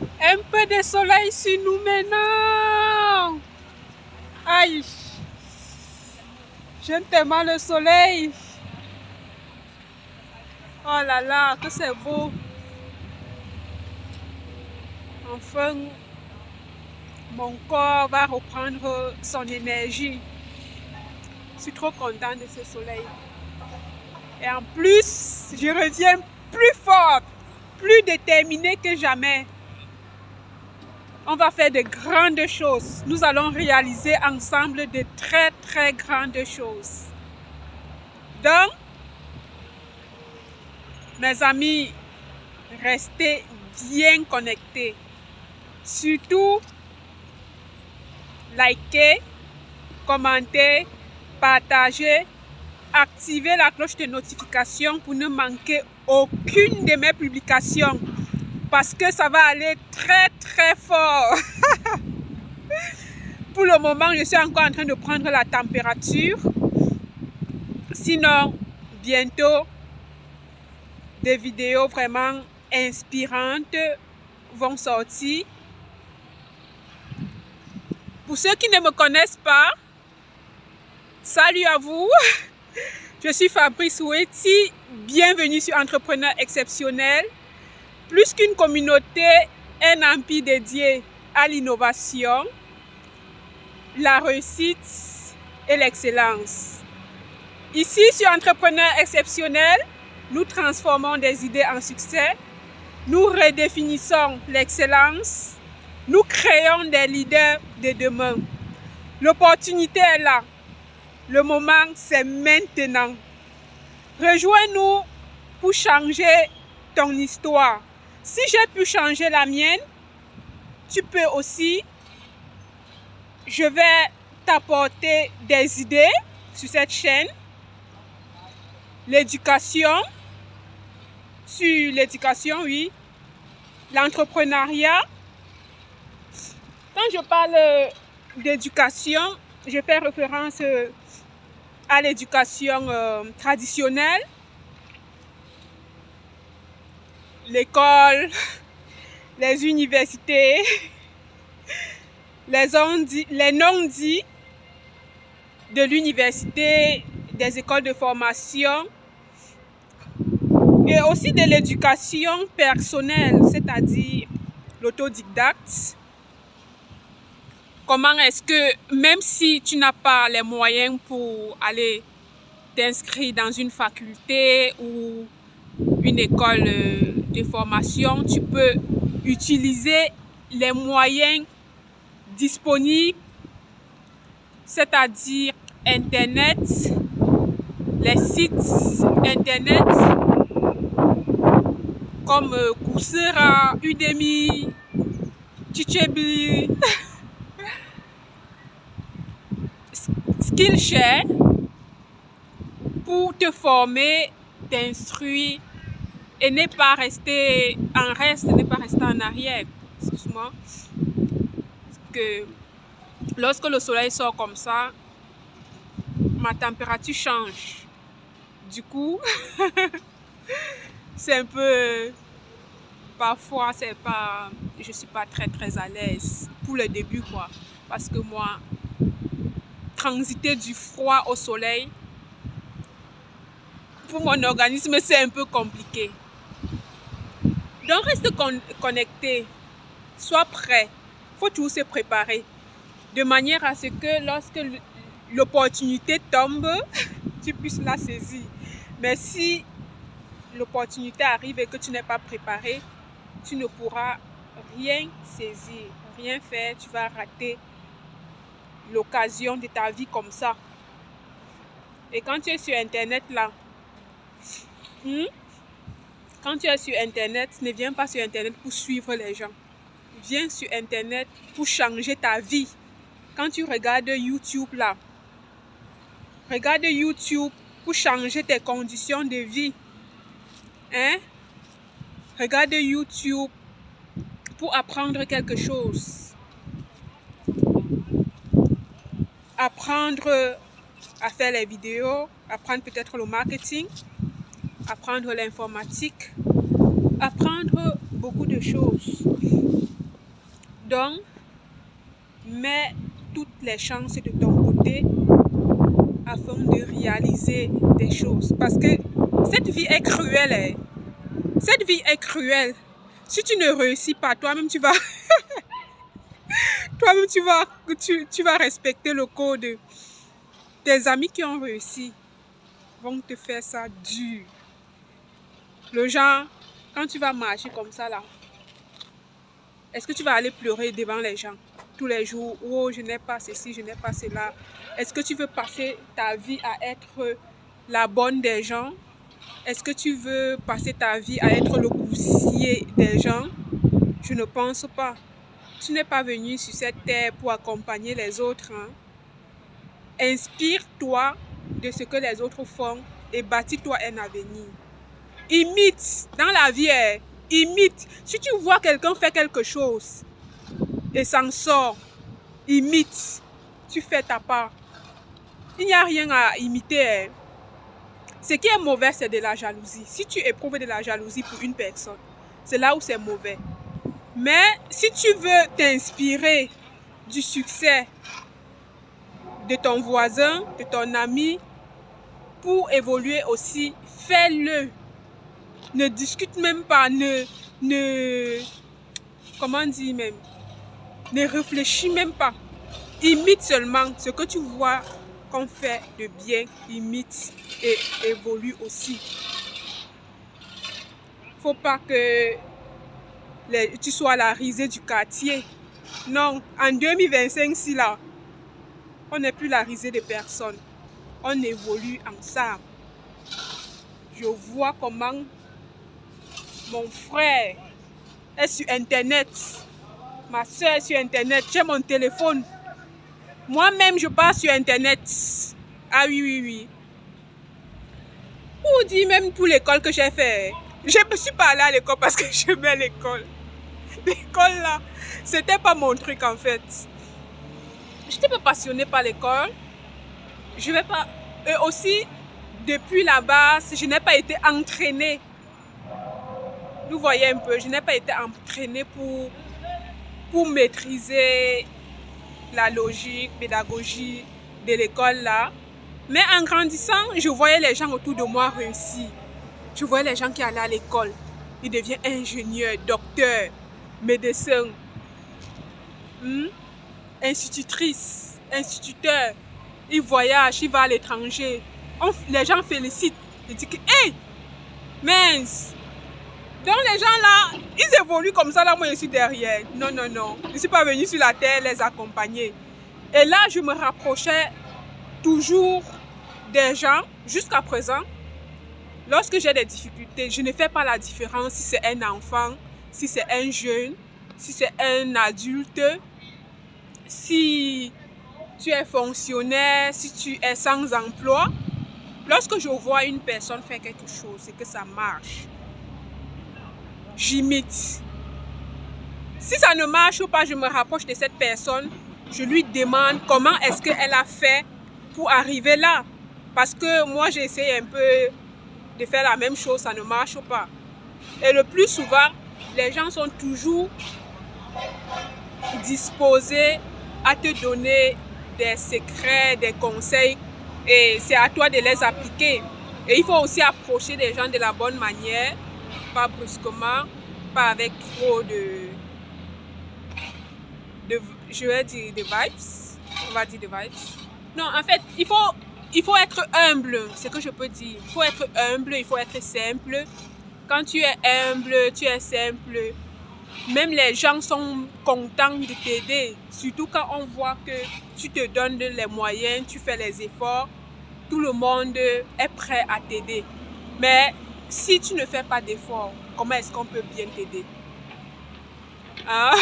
Un peu de soleil sur nous maintenant. Aïe. J'aime tellement le soleil. Oh là là, que c'est beau. Enfin, mon corps va reprendre son énergie. Je suis trop contente de ce soleil. Et en plus, je reviens plus forte, plus déterminée que jamais. On va faire de grandes choses. Nous allons réaliser ensemble de très, très grandes choses. Donc, mes amis, restez bien connectés. Surtout, likez, commentez, partagez, activez la cloche de notification pour ne manquer aucune de mes publications. Parce que ça va aller très très fort. Pour le moment, je suis encore en train de prendre la température. Sinon, bientôt, des vidéos vraiment inspirantes vont sortir. Pour ceux qui ne me connaissent pas, salut à vous. Je suis Fabrice Oueti. Bienvenue sur Entrepreneur Exceptionnel. Plus qu'une communauté, un empire dédié à l'innovation, la réussite et l'excellence. Ici, sur Entrepreneur Exceptionnel, nous transformons des idées en succès, nous redéfinissons l'excellence, nous créons des leaders de demain. L'opportunité est là, le moment c'est maintenant. Rejoins-nous pour changer ton histoire. Si j'ai pu changer la mienne, tu peux aussi. Je vais t'apporter des idées sur cette chaîne. L'éducation, sur l'éducation, oui. L'entrepreneuriat. Quand je parle d'éducation, je fais référence à l'éducation traditionnelle. L'école, les universités, les non-dits de l'université, des écoles de formation et aussi de l'éducation personnelle, c'est-à-dire l'autodidacte. Comment est-ce que, même si tu n'as pas les moyens pour aller t'inscrire dans une faculté ou une école de formation, tu peux utiliser les moyens disponibles, c'est-à-dire Internet, les sites Internet comme Coursera, Udemy, Teachable, Skillshare pour te former, t'instruire et ne pas rester en reste, ne pas rester en arrière. Excuse-moi. Que lorsque le soleil sort comme ça, ma température change. Du coup, c'est un peu... Parfois, je suis pas très à l'aise pour le début, quoi. Parce que moi, transiter du froid au soleil, pour mon organisme, c'est un peu compliqué. Donc, reste connecté, sois prêt. Il faut toujours se préparer de manière à ce que lorsque l'opportunité tombe, tu puisses la saisir. Mais si l'opportunité arrive et que tu n'es pas préparé, tu ne pourras rien saisir, rien faire. Tu vas rater l'occasion de ta vie comme ça. Et quand tu es sur Internet là, quand tu es sur Internet, ne viens pas sur Internet pour suivre les gens. Viens sur Internet pour changer ta vie. Quand tu regardes YouTube là, regarde YouTube pour changer tes conditions de vie. Hein? Regarde YouTube pour apprendre quelque chose. Apprendre à faire les vidéos, apprendre peut-être le marketing, apprendre l'informatique, apprendre beaucoup de choses. Donc, mets toutes les chances de ton côté afin de réaliser des choses. Parce que cette vie est cruelle. Hein? Cette vie est cruelle. Si tu ne réussis pas, toi-même tu vas... toi-même tu vas respecter le code. Tes amis qui ont réussi vont te faire ça dur. Le genre, quand tu vas marcher comme ça là, est-ce que tu vas aller pleurer devant les gens tous les jours? Oh, je n'ai pas ceci, je n'ai pas cela. Est-ce que tu veux passer ta vie à être la bonne des gens? Est-ce que tu veux passer ta vie à être le coursier des gens? Je ne pense pas. Tu n'es pas venu sur cette terre pour accompagner les autres. Hein? Inspire-toi de ce que les autres font et bâtis-toi un avenir. Imite. Dans la vie, imite. Si tu vois quelqu'un faire quelque chose et s'en sort, imite. Tu fais ta part. Il n'y a rien à imiter. Ce qui est mauvais, c'est de la jalousie. Si tu éprouves de la jalousie pour une personne, c'est là où c'est mauvais. Mais si tu veux t'inspirer du succès de ton voisin, de ton ami, pour évoluer aussi, fais-le. Ne discute même pas, comment dire même, ne réfléchis même pas. Imite seulement ce que tu vois qu'on fait de bien, imite et évolue aussi. Faut pas que tu sois la risée du quartier. Non, en 2025, si là, on n'est plus la risée de personne. On évolue ensemble. Je vois comment mon frère est sur Internet. Ma soeur est sur Internet. J'ai mon téléphone. Moi-même, je pars sur Internet. Ah oui, oui, oui. Pour dire même pour l'école que j'ai fait. Je ne suis pas allée à l'école parce que j'aimais l'école. L'école là, c'était pas mon truc en fait. Je n'étais pas passionnée par l'école. Je vais pas... Et aussi, depuis la base, je n'ai pas été entraînée. Vous voyez un peu, je n'ai pas été entraînée pour maîtriser la logique, pédagogie de l'école là. Mais en grandissant, je voyais les gens autour de moi réussir. Je voyais les gens qui allaient à l'école. Ils deviennent ingénieurs, docteurs, médecins, institutrices, instituteurs. Ils voyagent, ils vont à l'étranger. Les gens félicitent. Ils disent que, hey, mince. Donc les gens là, ils évoluent comme ça, là, moi je suis derrière. Non, non, non. Je ne suis pas venue sur la terre les accompagner. Et là, je me rapprochais toujours des gens, jusqu'à présent. Lorsque j'ai des difficultés, je ne fais pas la différence si c'est un enfant, si c'est un jeune, si c'est un adulte, si tu es fonctionnaire, si tu es sans emploi. Lorsque je vois une personne faire quelque chose, c'est que ça marche. J'imite. Si ça ne marche pas, je me rapproche de cette personne. Je lui demande comment est-ce qu'elle a fait pour arriver là. Parce que moi, j'essaie un peu de faire la même chose, ça ne marche pas. Et le plus souvent, les gens sont toujours disposés à te donner des secrets, des conseils. Et c'est à toi de les appliquer. Et il faut aussi approcher les gens de la bonne manière, pas brusquement, pas avec trop je vais dire de vibes. On va dire de vibes. Non, en fait, il faut être humble, c'est ce que je peux dire. Il faut être humble, il faut être simple. Quand tu es humble, tu es simple. Même les gens sont contents de t'aider. Surtout quand on voit que tu te donnes les moyens, tu fais les efforts. Tout le monde est prêt à t'aider. Mais si tu ne fais pas d'efforts, comment est-ce qu'on peut bien t'aider? Ah,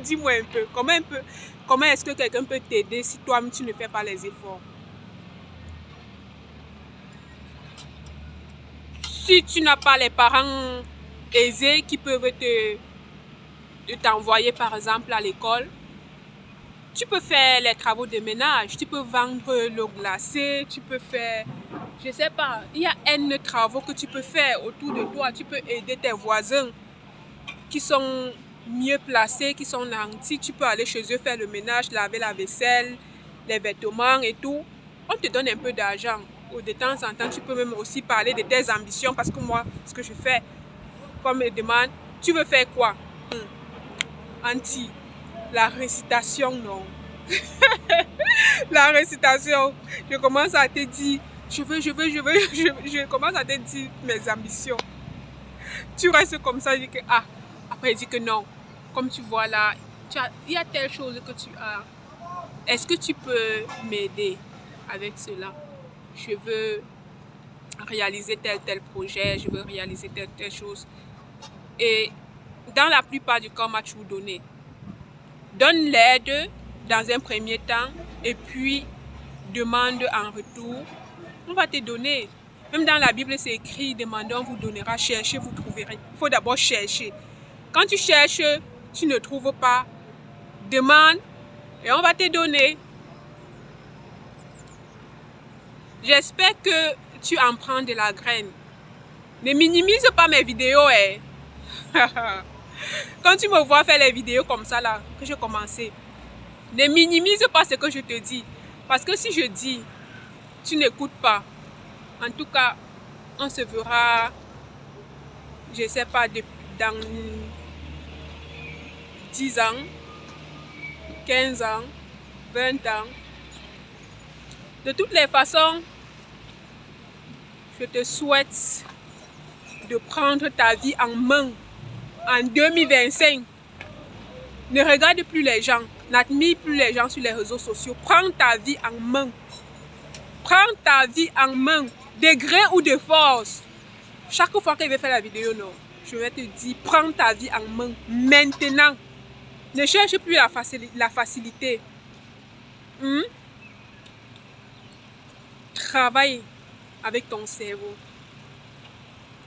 dis-moi un peu. Comment est-ce que quelqu'un peut t'aider si toi-même tu ne fais pas les efforts? Si tu n'as pas les parents aisés qui peuvent t'envoyer par exemple à l'école, tu peux faire les travaux de ménage, tu peux vendre l'eau glacée, tu peux faire, je sais pas, il y a N travaux que tu peux faire autour de toi, tu peux aider tes voisins qui sont mieux placés, qui sont nantis, tu peux aller chez eux faire le ménage, laver la vaisselle, les vêtements et tout. On te donne un peu d'argent. Ou de temps en temps, tu peux même aussi parler de tes ambitions parce que moi, ce que je fais, on me demande, tu veux faire quoi? Anti, la récitation, non. La récitation, je commence à te dire, je commence à te dire mes ambitions. Tu restes comme ça, je dis que, ah, après je dis que non. Comme tu vois là, il y a telle chose que tu as. Est-ce que tu peux m'aider avec cela? Je veux réaliser tel projet, je veux réaliser telle chose. Et dans la plupart du cas, on m'a toujours donné. Donne l'aide dans un premier temps et puis demande en retour. On va te donner. Même dans la Bible, c'est écrit, demandez, on vous donnera, cherchez, vous trouverez. Il faut d'abord chercher. Quand tu cherches, tu ne trouves pas, demande et on va te donner. J'espère que tu en prends de la graine. Ne minimise pas mes vidéos. Quand tu me vois faire les vidéos comme ça, là, que j'ai commencé, ne minimise pas ce que je te dis. Parce que si je dis, tu n'écoutes pas. En tout cas, on se verra, je ne sais pas, dans 10 ans, 15 ans, 20 ans. De toutes les façons, je te souhaite de prendre ta vie en main en 2025. Ne regarde plus les gens, n'admire plus les gens sur les réseaux sociaux. Prends ta vie en main. Prends ta vie en main, de gré ou de force. Chaque fois que je vais faire la vidéo, non, je vais te dire, prends ta vie en main maintenant. Ne cherche plus la facilité. Travaille avec ton cerveau.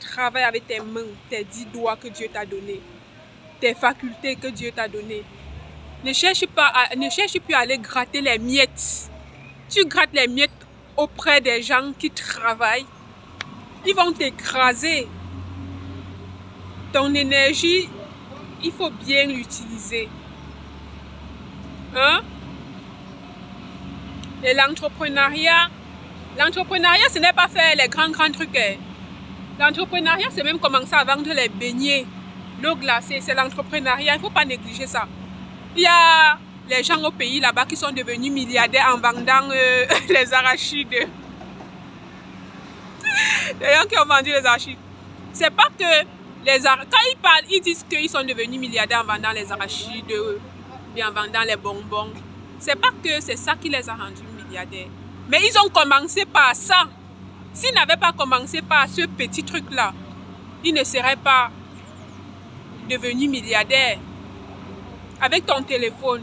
Travaille avec tes mains, tes 10 doigts que Dieu t'a donnés, tes facultés que Dieu t'a données. Ne cherche plus à aller gratter les miettes. Tu grattes les miettes auprès des gens qui travaillent. Ils vont t'écraser. Ton énergie, il faut bien l'utiliser. Et l'entrepreneuriat, ce n'est pas faire les grands trucs. L'entrepreneuriat, c'est même commencer à vendre les beignets, l'eau glacée. C'est l'entrepreneuriat, il ne faut pas négliger ça. Il y a les gens au pays là-bas qui sont devenus milliardaires en vendant les arachides. Les gens qui ont vendu les arachides. C'est pas que quand ils parlent, ils disent qu'ils sont devenus milliardaires en vendant les arachides, bien en vendant les bonbons. C'est pas que c'est ça qui les a rendus milliardaires. Mais ils ont commencé par ça. S'ils n'avaient pas commencé par ce petit truc-là, ils ne seraient pas devenus milliardaires. Avec ton téléphone,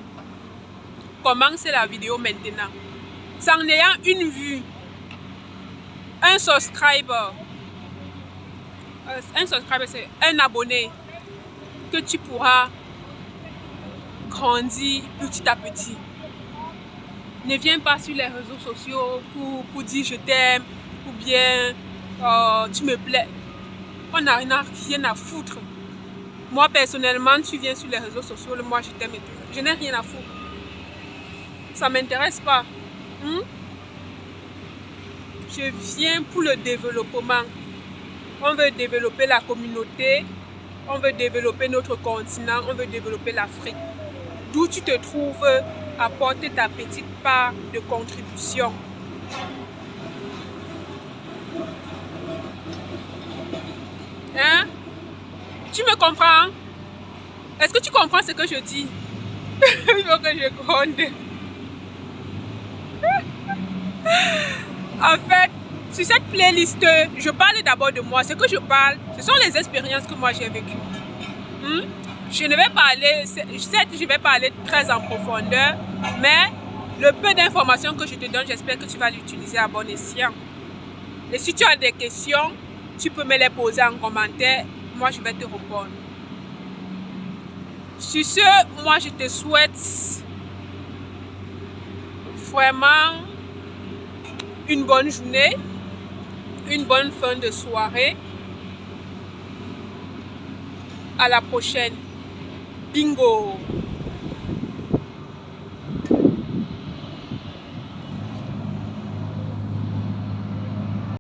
commence la vidéo maintenant. Sans ayant une vue, un subscriber. Un subscriber, c'est un abonné que tu pourras grandir petit à petit. Ne viens pas sur les réseaux sociaux pour dire je t'aime ou bien tu me plais. On n'a rien à foutre. Moi personnellement, tu viens sur les réseaux sociaux, moi je t'aime et tout. Je n'ai rien à foutre. Ça ne m'intéresse pas. Je viens pour le développement. On veut développer la communauté, on veut développer notre continent, on veut développer l'Afrique. D'où tu te trouves, apporter ta petite part de contribution. Tu me comprends? Est-ce que tu comprends ce que je dis? Il faut que je gronde. En fait, sur cette playlist, je parle d'abord de moi. Ce que je parle, ce sont les expériences que moi j'ai vécues. Je ne vais pas aller, certes, je vais pas aller très en profondeur, mais le peu d'informations que je te donne, j'espère que tu vas l'utiliser à bon escient. Et si tu as des questions, tu peux me les poser en commentaire. Moi, je vais te répondre. Sur ce, moi, je te souhaite vraiment une bonne journée, une bonne fin de soirée. à la prochaine. Bingo!